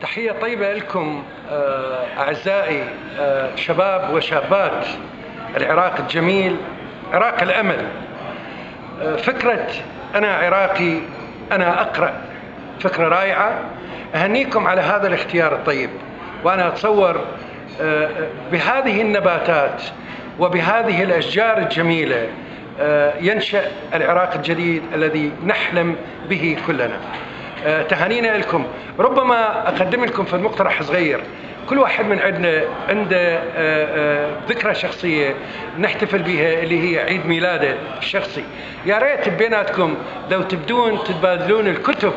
تحية طيبة لكم أعزائي شباب وشابات العراق الجميل، عراق الأمل. فكرة أنا عراقي أنا أقرأ فكرة رائعة. أهنيكم على هذا الاختيار الطيب، وأنا أتصور بهذه النباتات وبهذه الأشجار الجميلة ينشأ العراق الجديد الذي نحلم به كلنا. تهانينا لكم. ربما أقدم لكم في المقترح صغير، كل واحد من عندنا عنده ذكرى شخصية نحتفل بها اللي هي عيد ميلاده الشخصي. يا ريت بيناتكم لو تبدون تتبادلون الكتب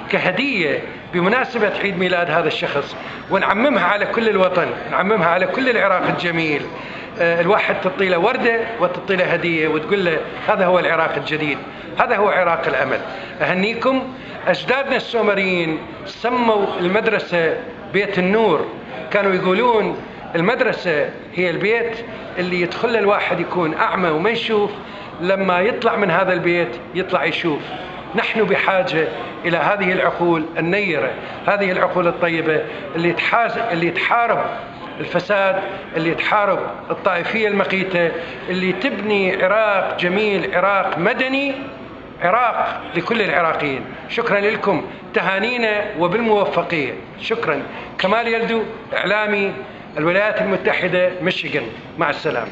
كهدية بمناسبة عيد ميلاد هذا الشخص، ونعممها على كل الوطن، نعممها على كل العراق الجميل. الواحد تعطي له وردة وتعطي له هدية وتقول له هذا هو العراق الجديد، هذا هو عراق الأمل. أهنيكم. أجدادنا السومريين سموا المدرسة بيت النور، كانوا يقولون المدرسة هي البيت اللي يدخل الواحد يكون أعمى وما يشوف، لما يطلع من هذا البيت يطلع يشوف. نحن بحاجة إلى هذه العقول النيرة، هذه العقول الطيبة اللي تحارب الفساد، اللي تحارب الطائفية المقيتة، اللي تبني عراق جميل، عراق مدني، عراق لكل العراقيين. شكرا لكم، تهانينا وبالموفقية. شكرا. كمال يلدو، إعلامي الولايات المتحدة ميشيغان. مع السلامة.